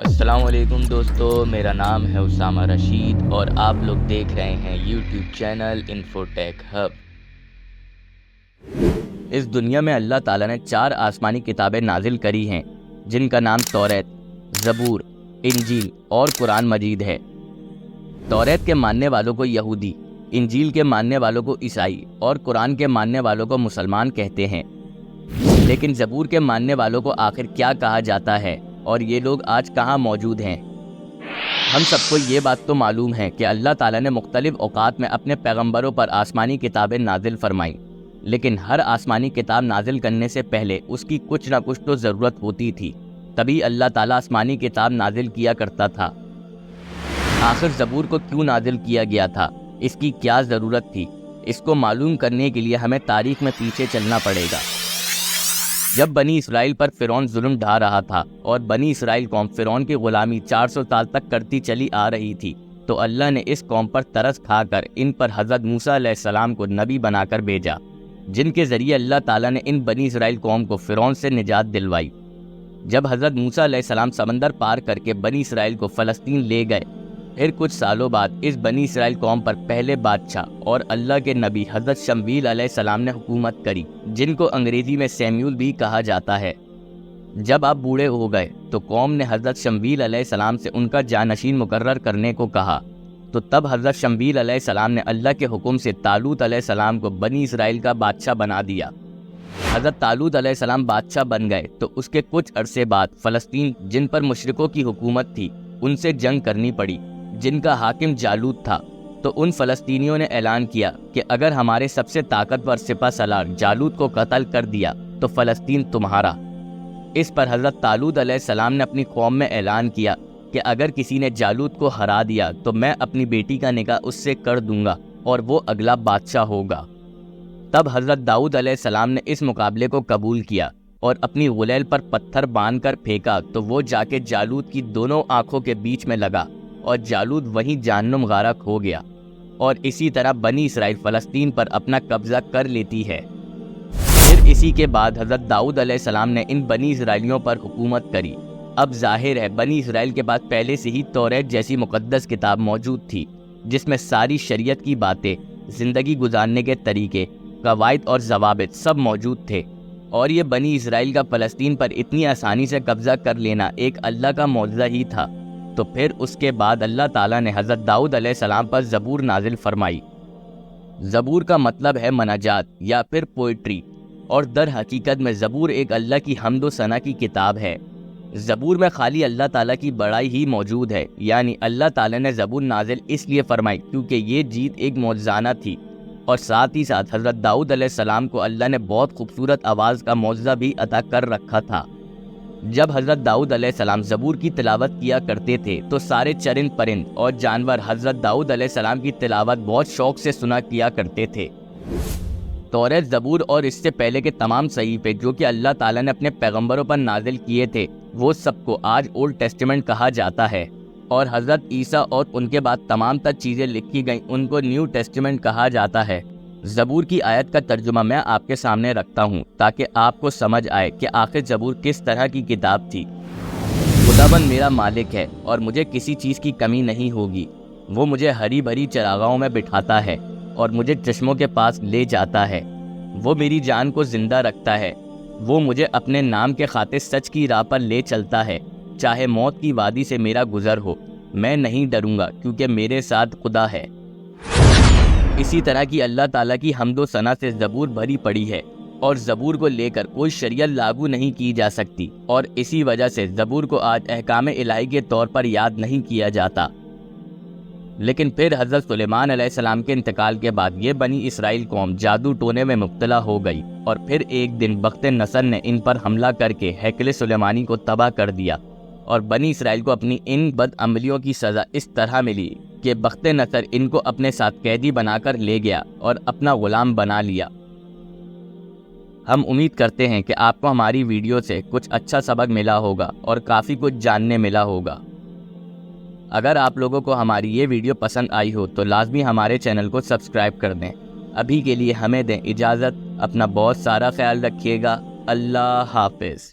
السلام علیکم دوستو، میرا نام ہے اسامہ رشید اور آپ لوگ دیکھ رہے ہیں یوٹیوب چینل انفوٹیک ہب۔ اس دنیا میں اللہ تعالیٰ نے 4 آسمانی کتابیں نازل کری ہیں جن کا نام توریت، زبور، انجیل اور قرآن مجید ہے۔ توریت کے ماننے والوں کو یہودی، انجیل کے ماننے والوں کو عیسائی اور قرآن کے ماننے والوں کو مسلمان کہتے ہیں۔ لیکن زبور کے ماننے والوں کو آخر کیا کہا جاتا ہے اور یہ لوگ آج کہاں موجود ہیں؟ ہم سب کو یہ بات تو معلوم ہے کہ اللہ تعالیٰ نے مختلف اوقات میں اپنے پیغمبروں پر آسمانی کتابیں نازل فرمائیں، لیکن ہر آسمانی کتاب نازل کرنے سے پہلے اس کی کچھ نہ کچھ تو ضرورت ہوتی تھی، تبھی اللہ تعالیٰ آسمانی کتاب نازل کیا کرتا تھا۔ آخر زبور کو کیوں نازل کیا گیا تھا؟ اس کی کیا ضرورت تھی؟ اس کو معلوم کرنے کے لیے ہمیں تاریخ میں پیچھے چلنا پڑے گا۔ جب بنی اسرائیل پر فرعون ظلم ڈھا رہا تھا اور بنی اسرائیل قوم فرعون کی غلامی 400 سال تک کرتی چلی آ رہی تھی، تو اللہ نے اس قوم پر ترس کھا کر ان پر حضرت موسیٰ علیہ السلام کو نبی بنا کر بھیجا، جن کے ذریعے اللہ تعالیٰ نے ان بنی اسرائیل قوم کو فرعون سے نجات دلوائی۔ جب حضرت موسیٰ علیہ السلام سمندر پار کر کے بنی اسرائیل کو فلسطین لے گئے، پھر کچھ سالوں بعد اس بنی اسرائیل قوم پر پہلے بادشاہ اور اللہ کے نبی حضرت شمویل علیہ السلام نے حکومت کری، جن کو انگریزی میں سیمیول بھی کہا جاتا ہے۔ جب آپ بوڑھے ہو گئے تو قوم نے حضرت شمویل علیہ السلام سے ان کا جانشین مقرر کرنے کو کہا، تو تب حضرت شمویل علیہ السلام نے اللہ کے حکم سے طالوت علیہ السلام کو بنی اسرائیل کا بادشاہ بنا دیا۔ حضرت طالوت علیہ السلام بادشاہ بن گئے تو اس کے کچھ عرصے بعد فلسطین، جن پر مشرکوں کی حکومت تھی، ان سے جنگ کرنی پڑی، جن کا حاکم جالوت تھا۔ تو ان فلسطینیوں نے اعلان کیا کہ اگر ہمارے سب سے طاقتور سپہ سالار جالوت کو قتل کر دیا تو فلسطین تمہارا۔ اس پر حضرت طالوت علیہ السلام نے اپنی قوم میں اعلان کیا کہ اگر کسی نے جالوت کو ہرا دیا تو میں اپنی بیٹی کا نکاح اس سے کر دوں گا اور وہ اگلا بادشاہ ہوگا۔ تب حضرت داؤد علیہ السلام نے اس مقابلے کو قبول کیا اور اپنی غلیل پر پتھر باندھ کر پھینکا تو وہ جا کے جالوت کی دونوں آنکھوں کے بیچ میں لگا اور جالوت وہیں جہنم غارق ہو گیا، اور اسی طرح بنی اسرائیل فلسطین پر اپنا قبضہ کر لیتی ہے۔ پھر اسی کے بعد حضرت داؤد علیہ السلام نے ان بنی اسرائیلیوں پر حکومت کری۔ اب ظاہر ہے بنی اسرائیل کے بعد پہلے سے ہی توریت جیسی مقدس کتاب موجود تھی، جس میں ساری شریعت کی باتیں، زندگی گزارنے کے طریقے، قواعد اور ضوابط سب موجود تھے، اور یہ بنی اسرائیل کا فلسطین پر اتنی آسانی سے قبضہ کر لینا ایک اللہ کا معجزہ ہی تھا۔ تو پھر اس کے بعد اللہ تعالیٰ نے حضرت داؤد علیہ السلام پر زبور نازل فرمائی۔ زبور کا مطلب ہے مناجات یا پھر پوئٹری، اور در حقیقت میں زبور ایک اللہ کی حمد و ثنا کی کتاب ہے۔ زبور میں خالی اللہ تعالیٰ کی بڑائی ہی موجود ہے، یعنی اللہ تعالیٰ نے زبور نازل اس لیے فرمائی کیونکہ یہ جیت ایک معجزانہ تھی، اور ساتھ ہی ساتھ حضرت داؤد علیہ السلام کو اللہ نے بہت خوبصورت آواز کا معجزہ بھی عطا کر رکھا تھا۔ جب حضرت داؤد علیہ السلام زبور کی تلاوت کیا کرتے تھے تو سارے چرند پرند اور جانور حضرت داؤد علیہ السلام کی تلاوت بہت شوق سے سنا کیا کرتے تھے۔ توریت، زبور اور اس سے پہلے کے تمام صحیفے جو کہ اللہ تعالیٰ نے اپنے پیغمبروں پر نازل کیے تھے، وہ سب کو آج اولڈ ٹیسٹمنٹ کہا جاتا ہے، اور حضرت عیسیٰ اور ان کے بعد تمام تر چیزیں لکھی گئیں ان کو نیو ٹیسٹمنٹ کہا جاتا ہے۔ زبور کی آیت کا ترجمہ میں آپ کے سامنے رکھتا ہوں تاکہ آپ کو سمجھ آئے کہ آخر زبور کس طرح کی کتاب تھی۔ خداوند میرا مالک ہے اور مجھے کسی چیز کی کمی نہیں ہوگی۔ وہ مجھے ہری بھری چراگاہوں میں بٹھاتا ہے اور مجھے چشموں کے پاس لے جاتا ہے۔ وہ میری جان کو زندہ رکھتا ہے۔ وہ مجھے اپنے نام کے خاطر سچ کی راہ پر لے چلتا ہے، چاہے موت کی وادی سے میرا گزر ہو، میں نہیں ڈروں گا کیونکہ میرے ساتھ خدا ہے۔ اسی طرح کی اللہ تعالیٰ کی حمد و ثنا سے زبور بھری پڑی ہے، اور زبور کو لے کر کوئی شریعت لاگو نہیں کی جا سکتی، اور اسی وجہ سے زبور کو آج احکام الہی کے طور پر یاد نہیں کیا جاتا۔ لیکن پھر حضرت سلیمان علیہ السلام کے انتقال کے بعد یہ بنی اسرائیل قوم جادو ٹونے میں مبتلا ہو گئی، اور پھر ایک دن بخت نصر نے ان پر حملہ کر کے ہیکل سلیمانی کو تباہ کر دیا، اور بنی اسرائیل کو اپنی ان بد عملیوں کی سزا اس طرح ملی کہ بخت نصر ان کو اپنے ساتھ قیدی بنا کر لے گیا اور اپنا غلام بنا لیا۔ ہم امید کرتے ہیں کہ آپ کو ہماری ویڈیو سے کچھ اچھا سبق ملا ہوگا اور کافی کچھ جاننے ملا ہوگا۔ اگر آپ لوگوں کو ہماری یہ ویڈیو پسند آئی ہو تو لازمی ہمارے چینل کو سبسکرائب کر دیں۔ ابھی کے لیے ہمیں دیں اجازت، اپنا بہت سارا خیال رکھیے گا۔ اللہ حافظ۔